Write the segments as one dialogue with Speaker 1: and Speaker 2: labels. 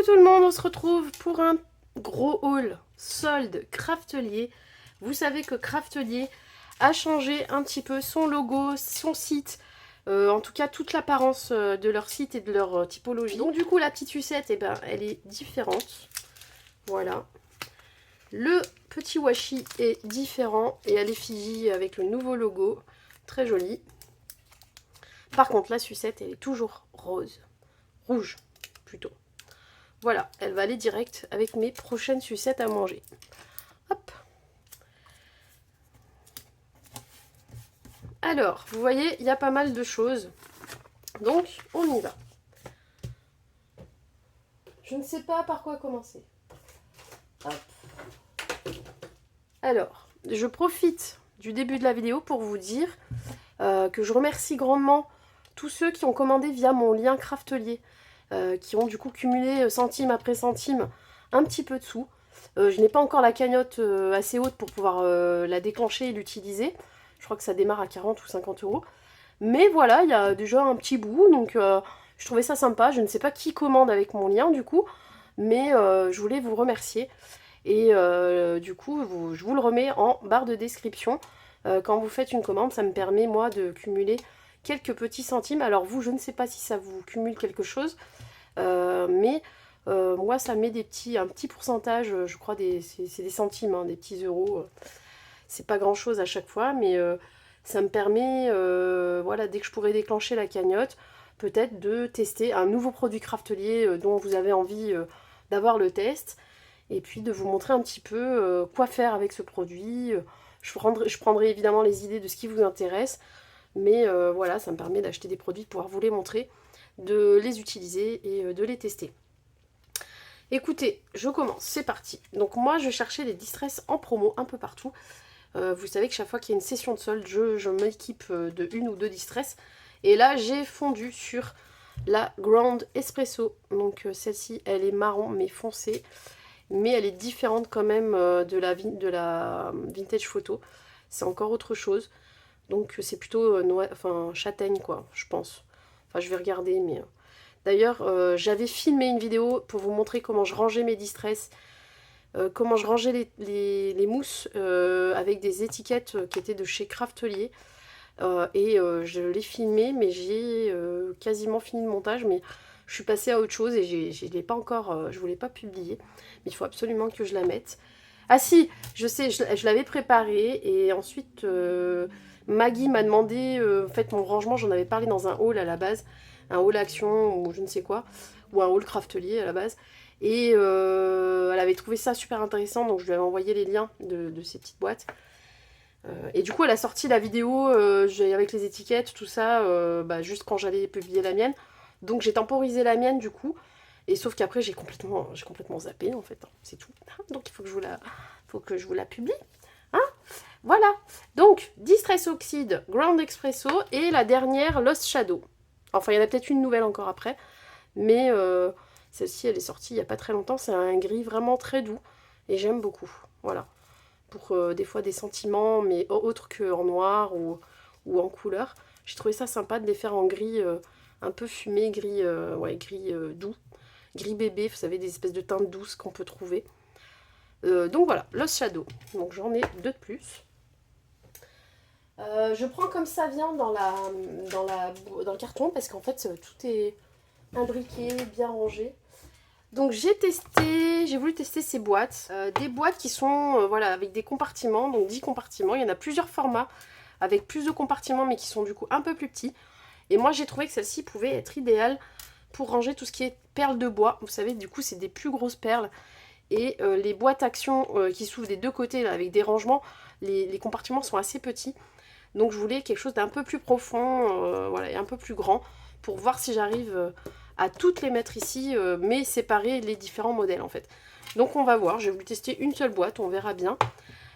Speaker 1: Coucou tout le monde, on se retrouve pour un gros haul solde Craftelier. Vous savez que Craftelier a changé un petit peu son logo, son site, en tout cas toute l'apparence de leur site et de leur typologie. Donc du coup la petite sucette, eh ben, elle est différente. Voilà. Le petit washi est différent et à l'effigie avec le nouveau logo. Très joli. Par contre la sucette, elle est toujours rose. Rouge plutôt. Voilà, elle va aller direct avec mes prochaines sucettes à manger. Hop. Alors, vous voyez, il y a pas mal de choses. Donc, on y va. Je ne sais pas par quoi commencer. Hop. Alors, je profite du début de la vidéo pour vous dire que je remercie grandement tous ceux qui ont commandé via mon lien Craftelier. Qui ont du coup cumulé centime après centime un petit peu de sous. Je n'ai pas encore la cagnotte assez haute pour pouvoir la déclencher et l'utiliser. Je crois que ça démarre à 40 ou 50 euros. Mais voilà, il y a déjà un petit bout, donc je trouvais ça sympa. Je ne sais pas qui commande avec mon lien du coup, mais je voulais vous remercier. Et du coup, je vous le remets en barre de description. Quand vous faites une commande, ça me permet moi de cumuler quelques petits centimes. Alors vous, je ne sais pas si ça vous cumule quelque chose, mais moi ça met un petit pourcentage, je crois c'est des centimes, hein, des petits euros. C'est pas grand chose à chaque fois, mais ça me permet, voilà, dès que je pourrai déclencher la cagnotte, peut-être de tester un nouveau produit Craftelier dont vous avez envie d'avoir le test, et puis de vous montrer un petit peu quoi faire avec ce produit. Je prendrai évidemment les idées de ce qui vous intéresse. Mais voilà, ça me permet d'acheter des produits, de pouvoir vous les montrer, de les utiliser et de les tester. Écoutez, je commence, c'est parti. Donc moi, je cherchais des Distress en promo un peu partout. Vous savez que chaque fois qu'il y a une session de solde, je m'équipe de une ou deux Distress. Et là, j'ai fondu sur la Grande Espresso. Donc celle-ci, elle est marron mais foncée. Mais elle est différente quand même de la Vintage Photo. C'est encore autre chose. Donc c'est plutôt châtaigne quoi, je pense. Enfin je vais regarder, mais... D'ailleurs, j'avais filmé une vidéo pour vous montrer comment je rangeais mes Distress. Comment je rangeais les mousses avec des étiquettes qui étaient de chez Craftelier. Je l'ai filmé, mais j'ai quasiment fini le montage. Mais je suis passée à autre chose et je l'ai pas encore... je voulais pas publier. Mais il faut absolument que je la mette. Ah si, je sais, je l'avais préparée et ensuite... Maggie m'a demandé, en fait mon rangement, j'en avais parlé dans un haul à la base, un haul action ou je ne sais quoi, ou un haul Craftelier à la base, et elle avait trouvé ça super intéressant, donc je lui avais envoyé les liens de ces petites boîtes. Et du coup elle a sorti la vidéo avec les étiquettes, tout ça, juste quand j'allais publier la mienne, donc j'ai temporisé la mienne du coup, et sauf qu'après j'ai complètement zappé en fait, hein, c'est tout, donc il faut que je vous la publie. Hein, voilà, donc Distress Oxide, Ground Espresso et la dernière Lost Shadow. Enfin, il y en a peut-être une nouvelle encore après, mais celle-ci, elle est sortie il n'y a pas très longtemps. C'est un gris vraiment très doux et j'aime beaucoup. Voilà, pour des fois des sentiments, mais autres qu'en noir ou en couleur. J'ai trouvé ça sympa de les faire en gris un peu fumé, gris, gris doux, gris bébé, vous savez, des espèces de teintes douces qu'on peut trouver. Donc voilà, Lost Shadow. Donc j'en ai deux de plus. Je prends comme ça vient dans le carton parce qu'en fait tout est imbriqué, bien rangé. Donc j'ai voulu tester ces boîtes. Des boîtes qui sont voilà, avec des compartiments, donc 10 compartiments. Il y en a plusieurs formats avec plus de compartiments mais qui sont du coup un peu plus petits. Et moi j'ai trouvé que celle-ci pouvait être idéale pour ranger tout ce qui est perles de bois. Vous savez, du coup c'est des plus grosses perles. Et les boîtes action qui s'ouvrent des deux côtés là, avec des rangements, les compartiments sont assez petits. Donc je voulais quelque chose d'un peu plus profond, voilà, et un peu plus grand, pour voir si j'arrive à toutes les mettre ici, mais séparer les différents modèles en fait. Donc on va voir, je vais vous tester une seule boîte, on verra bien.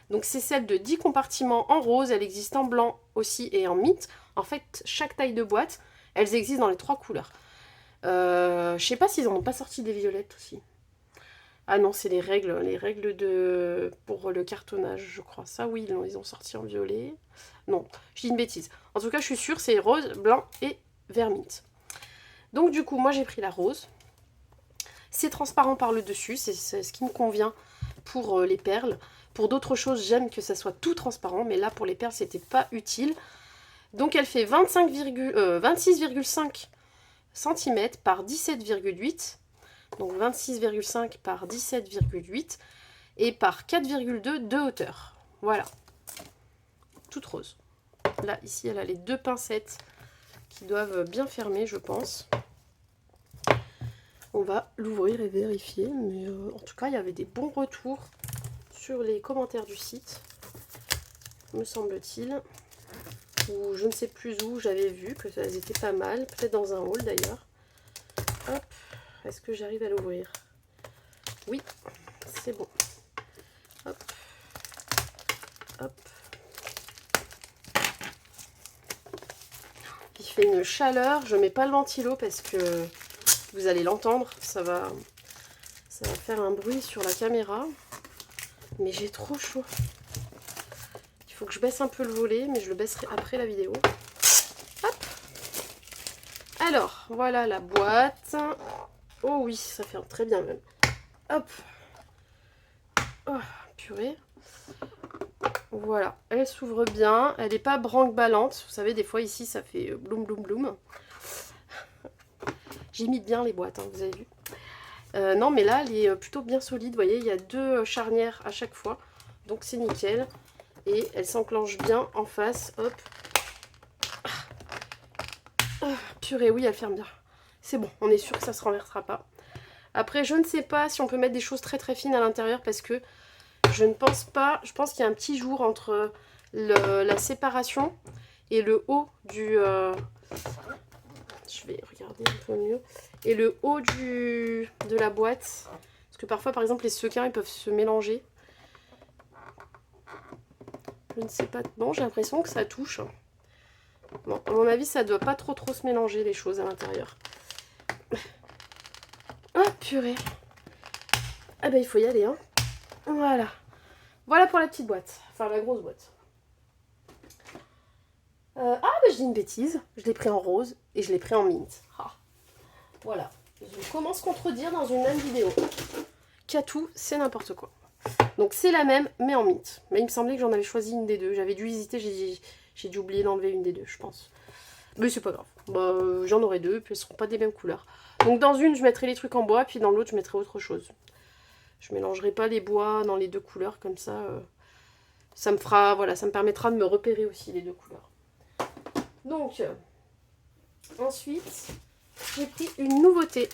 Speaker 1: Donc c'est celle de 10 compartiments en rose, elle existe en blanc aussi et en mint. En fait, chaque taille de boîte, elles existent dans les 3 couleurs. Je sais pas s'ils n'en ont pas sorti des violettes aussi. Ah non, c'est les règles pour le cartonnage, je crois. Ça, oui, ils ont sorti en violet. Non, je dis une bêtise. En tout cas, je suis sûre, c'est rose, blanc et vert mint. Donc, du coup, moi, j'ai pris la rose. C'est transparent par le dessus, c'est ce qui me convient pour les perles. Pour d'autres choses, j'aime que ça soit tout transparent, mais là, pour les perles, c'était pas utile. Donc, elle fait 26,5 cm par 17,8. Donc, 26,5 par 17,8 et par 4,2 de hauteur. Voilà. Toute rose. Là, ici, elle a les deux pincettes qui doivent bien fermer, je pense. On va l'ouvrir et vérifier, mais en tout cas, il y avait des bons retours sur les commentaires du site, me semble-t-il. Ou je ne sais plus où, j'avais vu que ça étaient pas mal, peut-être dans un haul d'ailleurs. Hop, est-ce que j'arrive à l'ouvrir? Oui, c'est bon. Hop, hop. Il fait une chaleur, je mets pas le ventilo parce que vous allez l'entendre, ça va faire un bruit sur la caméra. Mais j'ai trop chaud. Il faut que je baisse un peu le volet, mais je le baisserai après la vidéo. Hop. Alors, voilà la boîte. Oh oui, ça fait très bien même. Hop. Oh, purée. Voilà, elle s'ouvre bien. Elle n'est pas branque-ballante. Vous savez, des fois ici, ça fait bloum bloum bloum. J'imite bien les boîtes, hein, vous avez vu. Non, mais là, elle est plutôt bien solide. Vous voyez, il y a deux charnières à chaque fois. Donc, c'est nickel. Et elle s'enclenche bien en face. Hop. Ah, purée, oui, elle ferme bien. C'est bon, on est sûr que ça ne se renversera pas. Après, je ne sais pas si on peut mettre des choses très très fines à l'intérieur parce que je ne pense pas. Je pense qu'il y a un petit jour entre la séparation et le haut du... je vais regarder un peu mieux. Et le haut de la boîte. Parce que parfois, par exemple, les sequins, ils peuvent se mélanger. Je ne sais pas. Bon, j'ai l'impression que ça touche. Bon, à mon avis, ça doit pas trop se mélanger, les choses à l'intérieur. Oh, purée. Ah ben, il faut y aller, hein. Voilà. Voilà pour la petite boîte. Enfin, la grosse boîte. Ah, ben, je dis une bêtise. Je l'ai pris en rose et je l'ai pris en mint. Ah. Voilà. Je commence à contredire dans une même vidéo. Katou, c'est n'importe quoi. Donc, c'est la même, mais en mint. Mais il me semblait que j'en avais choisi une des deux. J'avais dû hésiter, j'ai dû oublier d'enlever une des deux, je pense. Mais c'est pas grave. Bah, j'en aurai deux, puis elles seront pas des mêmes couleurs. Donc, dans une, je mettrai les trucs en bois, puis dans l'autre, je mettrai autre chose. Je mélangerai pas les bois dans les deux couleurs, comme ça. Ça me fera, voilà, ça me permettra de me repérer aussi les deux couleurs. Donc, ensuite, j'ai pris une nouveauté.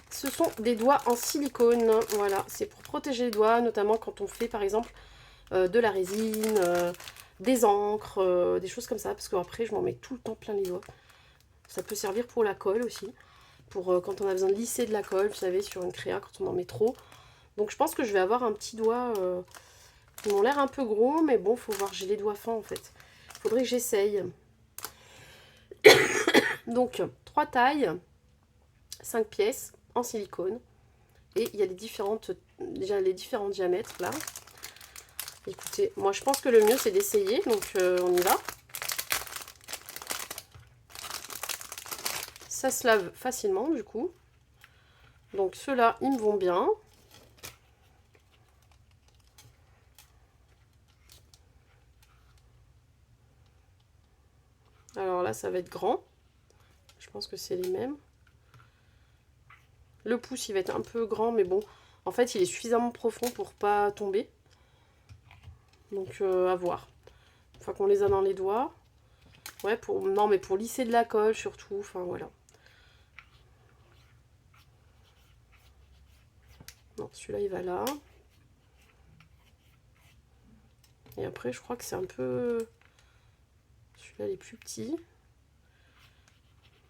Speaker 1: Ce sont des doigts en silicone. Voilà, c'est pour protéger les doigts, notamment quand on fait par exemple de la résine, des encres, des choses comme ça. Parce qu'après, je m'en mets tout le temps plein les doigts. Ça peut servir pour la colle aussi. Pour quand on a besoin de lisser de la colle, vous savez, sur une créa, quand on en met trop. Donc je pense que je vais avoir un petit doigt... Ils m'ont l'air un peu gros, mais bon, faut voir, j'ai les doigts fins en fait. Faudrait que j'essaye. Donc, 3 tailles, 5 pièces en silicone. Et il y a les différents diamètres là. Écoutez, moi je pense que le mieux c'est d'essayer, donc on y va. Ça se lave facilement du coup. Donc ceux-là, ils me vont bien. Alors là, ça va être grand. Je pense que c'est les mêmes. Le pouce, il va être un peu grand, mais bon, en fait, il est suffisamment profond pour pas tomber. Donc, à voir. Une fois qu'on les a dans les doigts. Ouais, non, mais pour lisser de la colle, surtout. Enfin, voilà. Non, celui-là, il va là. Et après, je crois que c'est un peu... Celui-là, il est plus petit.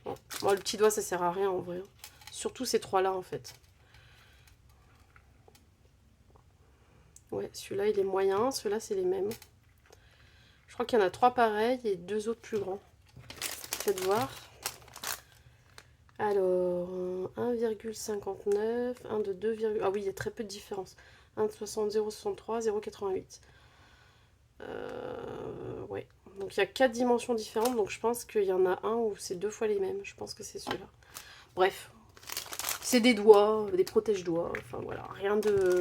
Speaker 1: Bon. Bon, le petit doigt, ça sert à rien, en vrai. Surtout ces trois-là, en fait. Ouais, celui-là, il est moyen. Ceux-là, c'est les mêmes. Je crois qu'il y en a 3 pareils et 2 autres plus grands. Faites voir. Alors, 1,59, 1 de 2, ah oui, il y a très peu de différence. 1 de 60, 0,63, 0,88. Ouais. Donc, il y a 4 dimensions différentes. Donc, je pense qu'il y en a un où c'est 2 fois les mêmes. Je pense que c'est celui-là. Bref. C'est des doigts, des protège-doigts, enfin voilà, rien de...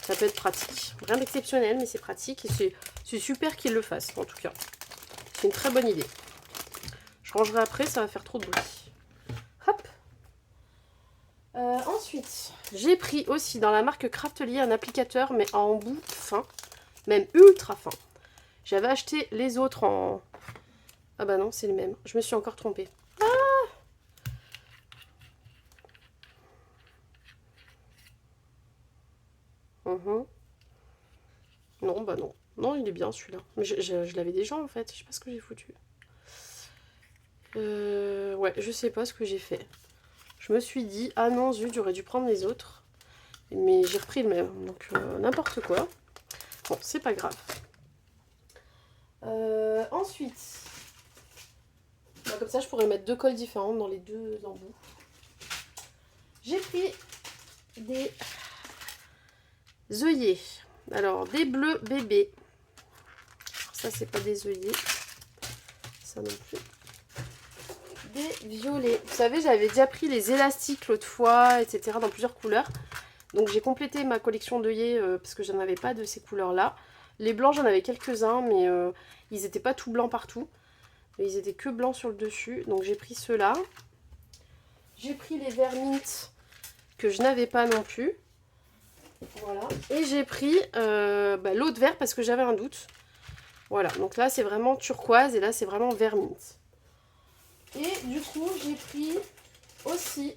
Speaker 1: Ça peut être pratique. Rien d'exceptionnel, mais c'est pratique et c'est super qu'ils le fassent, en tout cas. C'est une très bonne idée. Je rangerai après, ça va faire trop de bruit. Hop. Ensuite, j'ai pris aussi dans la marque Craftelier un applicateur, mais en bout fin, même ultra fin. J'avais acheté les autres en... Ah bah non, c'est le même. Je me suis encore trompée. Ah! Non, bah non. Non, il est bien celui-là. Mais je l'avais déjà en fait. Je sais pas ce que j'ai foutu. Ouais, je sais pas ce que j'ai fait. Je me suis dit, ah non, zut, j'aurais dû prendre les autres. Mais j'ai repris le même. Donc, n'importe quoi. Bon, c'est pas grave. Ensuite, bah, comme ça, je pourrais mettre deux colles différentes dans les deux embouts. J'ai pris des œillets. Alors, des bleus bébés. Ça, c'est pas des œillets. Ça non plus. Des violets. Vous savez, j'avais déjà pris les élastiques l'autre fois, etc. dans plusieurs couleurs. Donc, j'ai complété ma collection d'œillets parce que j'en avais pas de ces couleurs-là. Les blancs, j'en avais quelques-uns, mais ils n'étaient pas tout blancs partout. Ils étaient que blancs sur le dessus. Donc, j'ai pris ceux-là. J'ai pris les verts mint que je n'avais pas non plus. Voilà. Et j'ai pris l'autre vert parce que j'avais un doute. Voilà. Donc là, c'est vraiment turquoise et là, c'est vraiment vert mint. Et du coup, j'ai pris aussi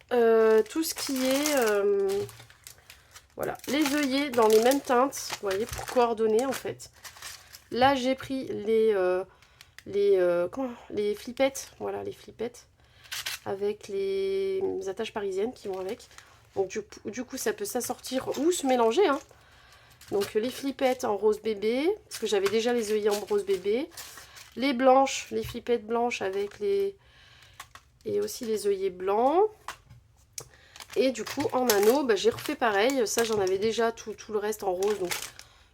Speaker 1: tout ce qui est... voilà, les œillets dans les mêmes teintes, vous voyez, pour coordonner en fait. Là, j'ai pris les flippettes, voilà, les flippettes, avec les attaches parisiennes qui vont avec. Donc du coup, ça peut s'assortir ou se mélanger, hein. Donc les flippettes en rose bébé, parce que j'avais déjà les œillets en rose bébé. Les blanches, les flippettes blanches avec les... Et aussi les œillets blancs. Et du coup, en anneau, bah, j'ai refait pareil. Ça, j'en avais déjà tout le reste en rose. Donc,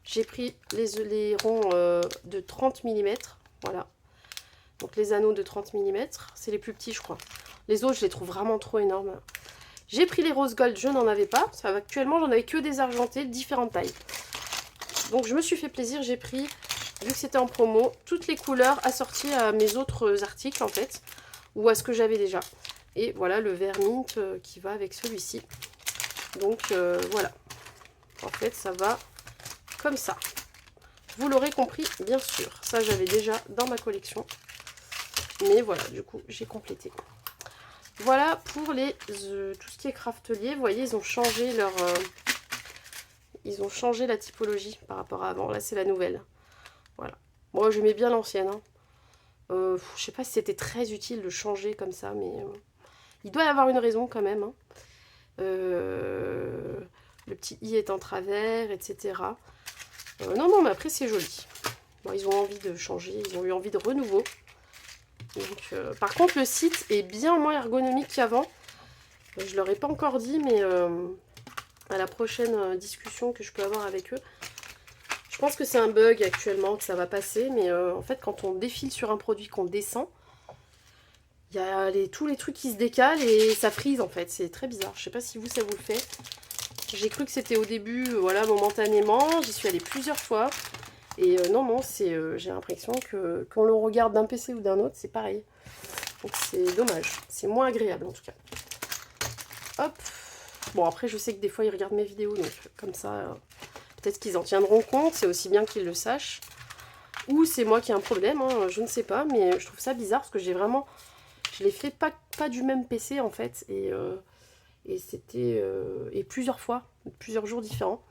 Speaker 1: j'ai pris les ronds de 30 mm. Voilà. Donc, les anneaux de 30 mm. C'est les plus petits, je crois. Les autres, je les trouve vraiment trop énormes. J'ai pris les rose gold. Je n'en avais pas. Actuellement, j'en avais que des argentés de différentes tailles. Donc, je me suis fait plaisir. J'ai pris, vu que c'était en promo, toutes les couleurs assorties à mes autres articles, en fait. Ou à ce que j'avais déjà. Et voilà le vert mint qui va avec celui-ci. Donc voilà. En fait, ça va comme ça. Vous l'aurez compris, bien sûr. Ça, j'avais déjà dans ma collection. Mais voilà, du coup, j'ai complété. Voilà pour les tout ce qui est craftelier. Vous voyez, ils ont changé leur... ils ont changé la typologie par rapport à avant. Là, c'est la nouvelle. Voilà. Moi, j'aimais bien l'ancienne. Hein. Je sais pas si c'était très utile de changer comme ça, mais... il doit y avoir une raison quand même. Hein. Le petit i est en travers, etc. Non, mais après c'est joli. Bon, ils ont envie de changer, ils ont eu envie de renouveau. Donc, par contre, le site est bien moins ergonomique qu'avant. Je ne leur ai pas encore dit, mais à la prochaine discussion que je peux avoir avec eux, je pense que c'est un bug actuellement, que ça va passer. Mais en fait, quand on défile sur un produit, qu'on descend, il y a tous les trucs qui se décalent et ça frise en fait. C'est très bizarre. Je sais pas si vous, ça vous le fait. J'ai cru que c'était au début, voilà, momentanément. J'y suis allée plusieurs fois. Et non, j'ai l'impression que quand on regarde d'un PC ou d'un autre, c'est pareil. Donc c'est dommage. C'est moins agréable en tout cas. Hop. Bon, après, je sais que des fois, ils regardent mes vidéos. Donc comme ça, peut-être qu'ils en tiendront compte. C'est aussi bien qu'ils le sachent. Ou c'est moi qui ai un problème, hein, je ne sais pas. Mais je trouve ça bizarre parce que j'ai vraiment... Je l'ai fait pas du même PC en fait, et c'était plusieurs fois, plusieurs jours différents.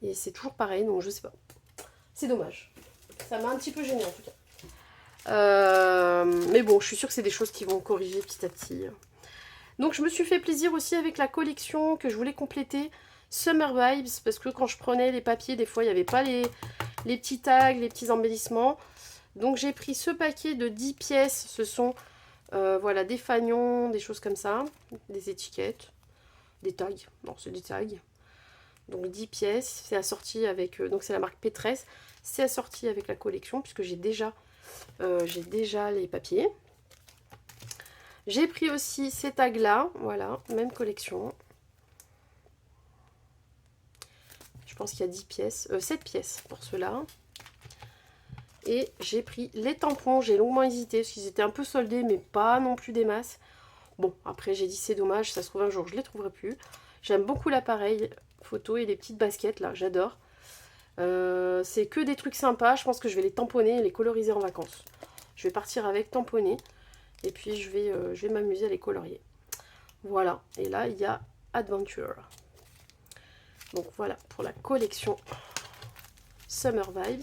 Speaker 1: Et c'est toujours pareil, donc je sais pas. C'est dommage. Ça m'a un petit peu gênée en tout cas. Mais bon, je suis sûre que c'est des choses qui vont corriger petit à petit. Donc je me suis fait plaisir aussi avec la collection que je voulais compléter, Summer Vibes, parce que quand je prenais les papiers, des fois il n'y avait pas les petits tags, les petits embellissements. Donc j'ai pris ce paquet de 10 pièces, ce sont... voilà, des fanions, des choses comme ça, des étiquettes, des tags, non c'est des tags, donc 10 pièces, c'est assorti avec, donc c'est la marque Pétresse, c'est assorti avec la collection puisque j'ai déjà les papiers. J'ai pris aussi ces tags-là. Voilà, même collection. Je pense qu'il y a 10 pièces, 7 pièces pour ceux-là. Et j'ai pris les tampons. J'ai longuement hésité parce qu'ils étaient un peu soldés, mais pas non plus des masses. Bon, après j'ai dit c'est dommage, ça se trouve un jour je les trouverai plus. J'aime beaucoup l'appareil photo et les petites baskets là, j'adore. C'est que des trucs sympas, je pense que je vais les tamponner et les coloriser en vacances. Je vais partir avec tamponner et puis je vais m'amuser à les colorier. Voilà, et là il y a Adventure. Donc voilà pour la collection Summer Vibes.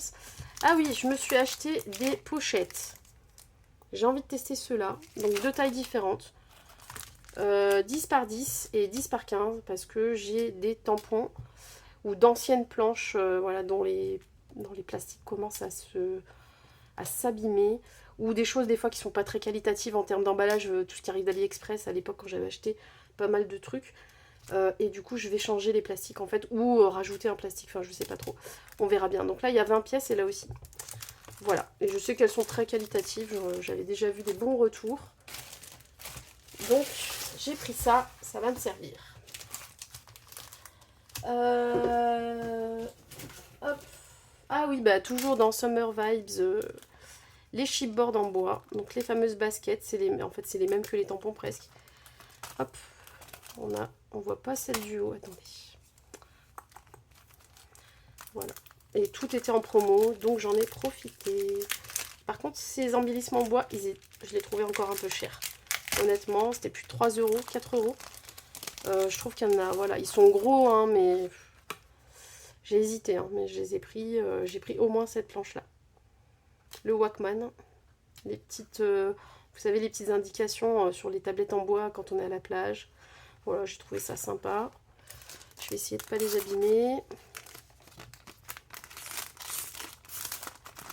Speaker 1: Ah oui, je me suis acheté des pochettes. J'ai envie de tester ceux-là, donc deux tailles différentes. 10 par 10 et 10 par 15 parce que j'ai des tampons ou d'anciennes planches voilà, dont les plastiques commencent à s'abîmer, ou des choses des fois qui sont pas très qualitatives en termes d'emballage, tout ce qui arrive d'AliExpress à l'époque quand j'avais acheté pas mal de trucs. Et du coup je vais changer les plastiques en fait, ou rajouter un plastique, enfin je sais pas trop, on verra bien. Donc là il y a 20 pièces et là aussi. Voilà, et je sais qu'elles sont très qualitatives, j'avais déjà vu des bons retours. Donc j'ai pris ça, ça va me servir. Hop. Ah oui, bah toujours dans Summer Vibes, les chipboards en bois. Donc les fameuses baskets, en fait c'est les mêmes que les tampons presque. Hop, on voit pas celle du haut, attendez. Voilà. Et tout était en promo, donc j'en ai profité. Par contre, ces embellissements en bois, je les trouvais encore un peu chers. Honnêtement, c'était plus de 3 €, 4 €. Je trouve qu'il y en a, voilà, ils sont gros, hein, mais j'ai hésité, hein, mais je les ai pris, j'ai pris au moins cette planche-là. Le Walkman, les petites, vous savez, les petites indications sur les tablettes en bois quand on est à la plage. Voilà, j'ai trouvé ça sympa. Je vais essayer de ne pas les abîmer.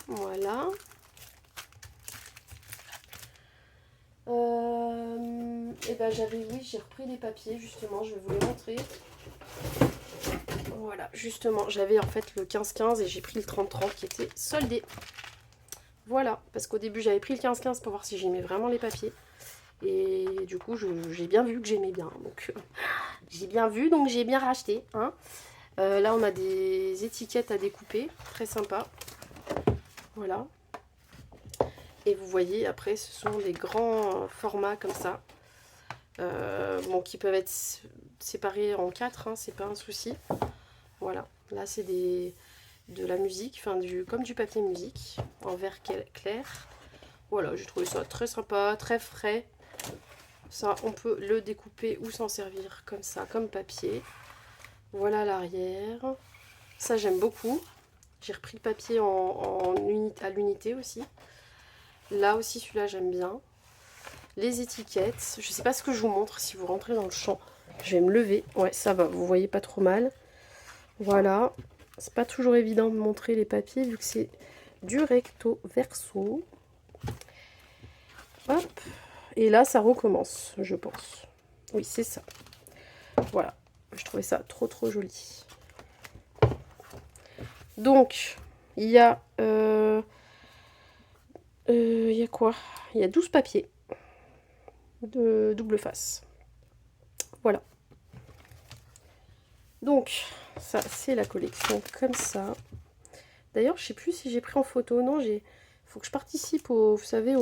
Speaker 1: Voilà. Et ben oui, j'ai repris les papiers, justement, je vais vous les montrer. Voilà, justement, j'avais en fait le 15-15 et j'ai pris le 30-30 qui était soldé. Voilà, parce qu'au début j'avais pris le 15-15 pour voir si j'aimais vraiment les papiers. Et du coup, j'ai bien vu que j'aimais bien. Donc, j'ai bien vu, donc j'ai bien racheté. Hein. Là, on a des étiquettes à découper, très sympa. Voilà. Et vous voyez, après, ce sont des grands formats comme ça. Bon, qui peuvent être séparés en 4, hein, c'est pas un souci. Voilà, là c'est de la musique, enfin comme du papier musique, en verre clair. Voilà, j'ai trouvé ça très sympa, très frais. Ça, on peut le découper ou s'en servir comme ça, comme papier. Voilà l'arrière. Ça, j'aime beaucoup. J'ai repris le papier à l'unité aussi. Là aussi, celui-là, j'aime bien. Les étiquettes. Je ne sais pas ce que je vous montre si vous rentrez dans le champ. Je vais me lever. Ouais, ça va, vous voyez pas trop mal. Voilà. C'est pas toujours évident de montrer les papiers vu que c'est du recto verso. Hop. Et là, ça recommence, je pense. Oui, c'est ça. Voilà. Je trouvais ça trop joli. Donc, il y a... il y a quoi? Il y a 12 papiers de double face. Voilà. Donc, ça, c'est la collection comme ça. D'ailleurs, je sais plus si j'ai pris en photo. Non, faut que je participe vous savez,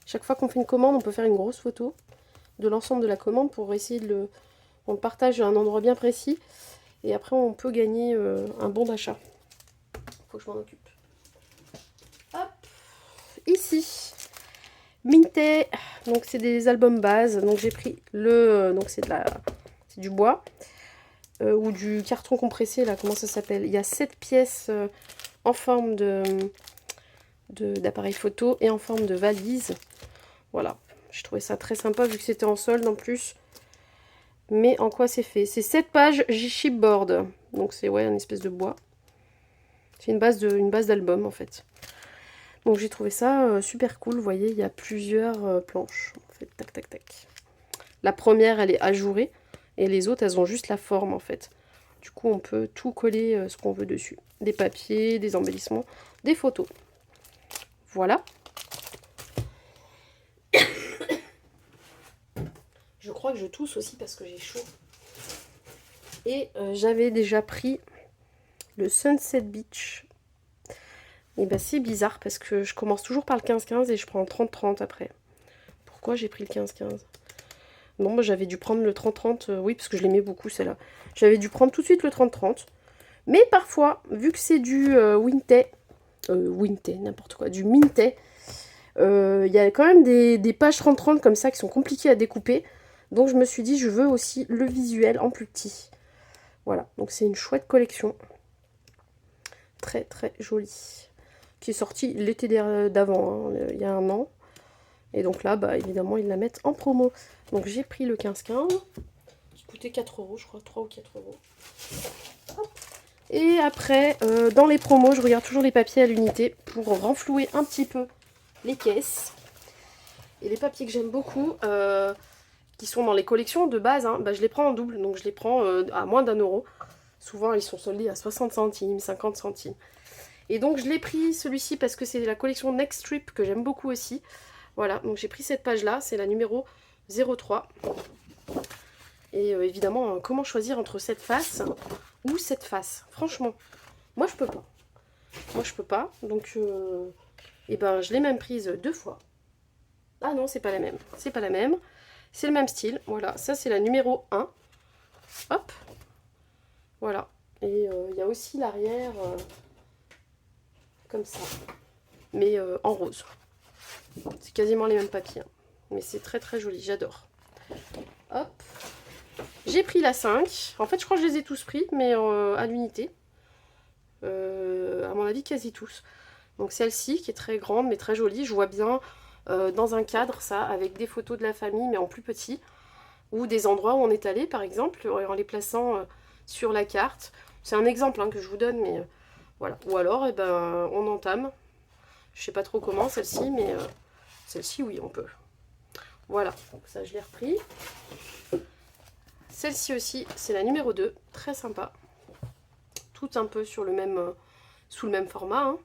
Speaker 1: chaque fois qu'on fait une commande, on peut faire une grosse photo de l'ensemble de la commande pour essayer on le partage à un endroit bien précis. Et après, on peut gagner un bon d'achat. Faut que je m'en occupe. Hop. Ici. Minté. Donc, c'est des albums base. Donc, j'ai pris donc, c'est du bois. Ou du carton compressé, là, comment ça s'appelle? Il y a 7 pièces en forme d'appareil photo et en forme de valise. Voilà, j'ai trouvé ça très sympa vu que c'était en solde en plus. Mais en quoi c'est fait? C'est 7 pages J-Chipboard. Donc c'est une espèce de bois. C'est une base d'album en fait. Donc j'ai trouvé ça super cool. Vous voyez, il y a plusieurs planches. En fait, tac, tac, tac. La première, elle est ajourée. Et les autres, elles ont juste la forme en fait. Du coup, on peut tout coller ce qu'on veut dessus. Des papiers, des embellissements, des photos. Voilà. Je crois que je tousse aussi parce que j'ai chaud. Et j'avais déjà pris le Sunset Beach. Et bah c'est bizarre parce que je commence toujours par le 15-15 et je prends 30-30 après. Pourquoi j'ai pris le 15-15? Non, bah j'avais dû prendre le 30-30, oui, parce que je l'aimais beaucoup celle-là. J'avais dû prendre tout de suite le 30-30. Mais parfois, vu que c'est du Winté, n'importe quoi, du Minté, il y a quand même des pages 30-30 comme ça qui sont compliquées à découper. Donc je me suis dit, je veux aussi le visuel en plus petit. Voilà, donc c'est une chouette collection. Très très jolie. Qui est sortie l'été d'avant, hein, il y a un an. Et donc là, bah évidemment, ils la mettent en promo. Donc j'ai pris le 15-15. Qui coûtait 4 €, je crois, 3 ou 4 €. Hop. Et après, dans les promos, je regarde toujours les papiers à l'unité pour renflouer un petit peu les caisses. Et les papiers que j'aime beaucoup, qui sont dans les collections de base, hein, bah, je les prends en double. Donc je les prends à moins d'1 €. Souvent, ils sont soldés à 60 centimes, 50 centimes. Et donc, je l'ai pris celui-ci parce que c'est la collection Next Trip que j'aime beaucoup aussi. Voilà, donc j'ai pris cette page-là, c'est la numéro 03. Et évidemment, comment choisir entre cette face ou cette face? Franchement, moi je peux pas. Moi je peux pas, donc et ben, je l'ai même prise 2 fois. Ah non, c'est pas la même. C'est pas la même. C'est le même style. Voilà, ça c'est la numéro 1. Hop. Voilà. Et il y a aussi l'arrière comme ça. Mais en rose. C'est quasiment les mêmes papiers. Hein. Mais c'est très très joli, j'adore. Hop. J'ai pris la 5. En fait, je crois que je les ai tous pris, mais à l'unité. À mon avis, quasi tous. Donc celle-ci, qui est très grande, mais très jolie. Je vois bien dans un cadre, ça, avec des photos de la famille, mais en plus petit. Ou des endroits où on est allé, par exemple, en les plaçant sur la carte. C'est un exemple hein, que je vous donne, mais voilà. Ou alors, eh ben, on entame. Je sais pas trop comment, celle-ci, mais celle-ci, oui, on peut. Voilà, donc ça, je l'ai repris. Celle-ci aussi, c'est la numéro 2, très sympa. Tout un peu sur le même, sous le même format, hein,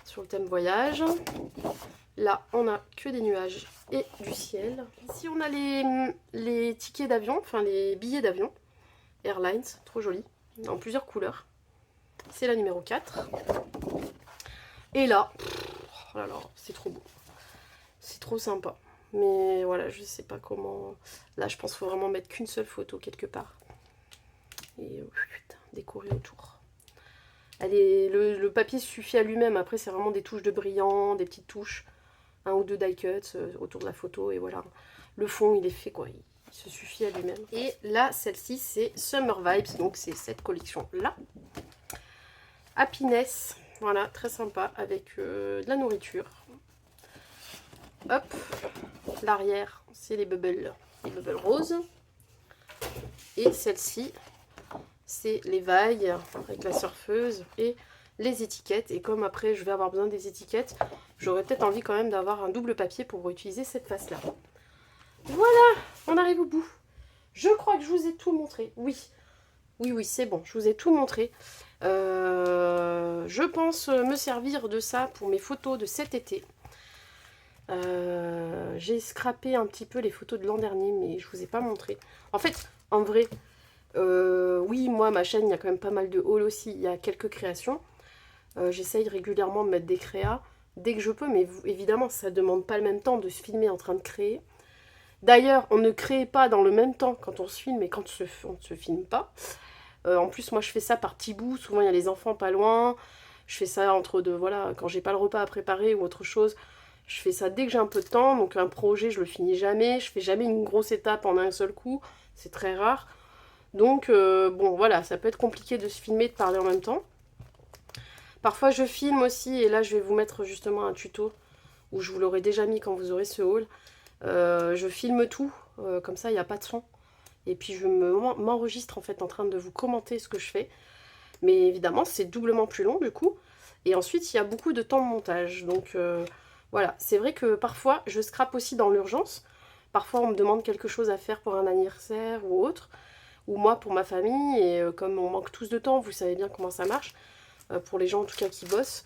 Speaker 1: sur le thème voyage. Là, on a que des nuages et du ciel. Ici, on a les tickets d'avion, enfin les billets d'avion. Airlines, trop joli, en plusieurs couleurs. C'est la numéro 4. Et là, oh là là, c'est trop beau. C'est trop sympa. Mais voilà, je sais pas comment... Là, je pense qu'il faut vraiment mettre qu'une seule photo quelque part. Et décorer autour. Le papier suffit à lui-même. Après, c'est vraiment des touches de brillant, des petites touches. Un ou deux die cuts autour de la photo. Et voilà. Le fond, il est fait, quoi. Il se suffit à lui-même. Et là, celle-ci, c'est Summer Vibes. Donc, c'est cette collection-là. Happiness. Voilà, très sympa. Avec de la nourriture. Hop. L'arrière, c'est les bubbles roses. Et celle-ci, c'est les vagues avec la surfeuse et les étiquettes. Et comme après, je vais avoir besoin des étiquettes, j'aurais peut-être envie quand même d'avoir un double papier pour utiliser cette face-là. Voilà, on arrive au bout. Je crois que je vous ai tout montré. Oui, c'est bon, je vous ai tout montré. Je pense me servir de ça pour mes photos de cet été. J'ai scrappé un petit peu les photos de l'an dernier, mais je vous ai pas montré. En fait, en vrai, oui, moi, ma chaîne, il y a quand même pas mal de hauls aussi. Il y a quelques créations. J'essaye régulièrement de mettre des créas dès que je peux, mais évidemment, ça demande pas le même temps de se filmer en train de créer. D'ailleurs, on ne crée pas dans le même temps quand on se filme et quand on ne se filme pas. En plus, moi, je fais ça par petits bouts. Souvent, il y a les enfants pas loin. Je fais ça entre deux, voilà, quand j'ai pas le repas à préparer ou autre chose. Je fais ça dès que j'ai un peu de temps, donc un projet, je le finis jamais. Je fais jamais une grosse étape en un seul coup, c'est très rare. Donc, bon, voilà, ça peut être compliqué de se filmer, de parler en même temps. Parfois, je filme aussi, et là, je vais vous mettre justement un tuto, où je vous l'aurai déjà mis quand vous aurez ce haul. Je filme tout, comme ça, il n'y a pas de son. Et puis, je m'enregistre, en fait, en train de vous commenter ce que je fais. Mais évidemment, c'est doublement plus long, du coup. Et ensuite, il y a beaucoup de temps de montage, donc... Voilà, c'est vrai que parfois je scrape aussi dans l'urgence. Parfois on me demande quelque chose à faire pour un anniversaire ou autre. Ou moi pour ma famille. Et comme on manque tous de temps, vous savez bien comment ça marche. Pour les gens en tout cas qui bossent.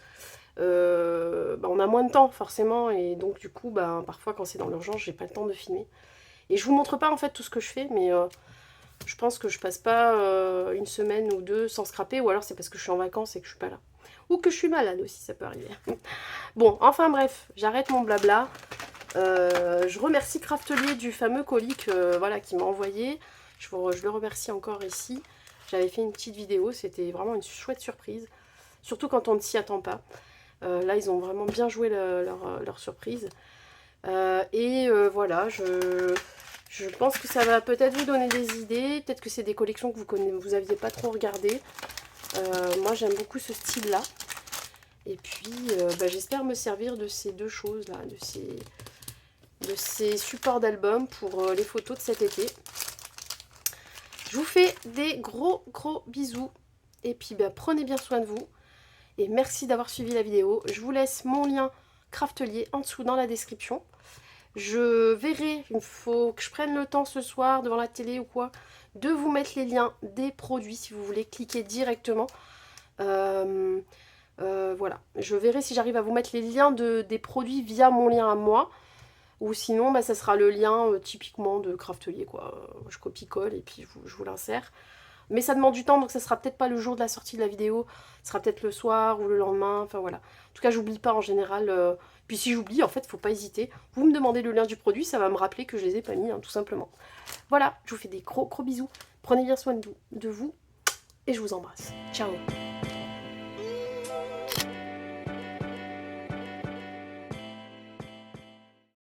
Speaker 1: On a moins de temps forcément. Et donc du coup, parfois quand c'est dans l'urgence, j'ai pas le temps de filmer. Et je vous montre pas en fait tout ce que je fais, mais je pense que je passe pas une semaine ou deux sans scraper, ou alors c'est parce que je suis en vacances et que je suis pas là. Ou que je suis malade aussi, ça peut arriver. Bon, enfin bref, j'arrête mon blabla. Je remercie Craftelier du fameux colis voilà, qu'il m'a envoyé. Je le remercie encore ici. J'avais fait une petite vidéo, c'était vraiment une chouette surprise. Surtout quand on ne s'y attend pas. Là, ils ont vraiment bien joué leur surprise. Voilà, je pense que ça va peut-être vous donner des idées. Peut-être que c'est des collections que vous n'aviez pas trop regardées. Moi, j'aime beaucoup ce style-là. Et puis, j'espère me servir de ces deux choses-là, de ces supports d'album pour les photos de cet été. Je vous fais des gros bisous. Et puis, prenez bien soin de vous. Et merci d'avoir suivi la vidéo. Je vous laisse mon lien Craftelier en dessous dans la description. Je verrai, il faut que je prenne le temps ce soir devant la télé ou quoi, de vous mettre les liens des produits si vous voulez cliquer directement. Voilà, je verrai si j'arrive à vous mettre les liens des produits via mon lien à moi. Ou sinon, ça sera le lien typiquement de Craftelier, quoi. Je copie-colle et puis je vous l'insère. Mais ça demande du temps, donc ça sera peut-être pas le jour de la sortie de la vidéo. Ce sera peut-être le soir ou le lendemain, enfin voilà. En tout cas, j'oublie pas en général. Puis si j'oublie, en fait, faut pas hésiter. Vous me demandez le lien du produit, ça va me rappeler que je les ai pas mis, hein, tout simplement. Voilà, je vous fais des gros bisous. Prenez bien soin de vous et je vous embrasse. Ciao.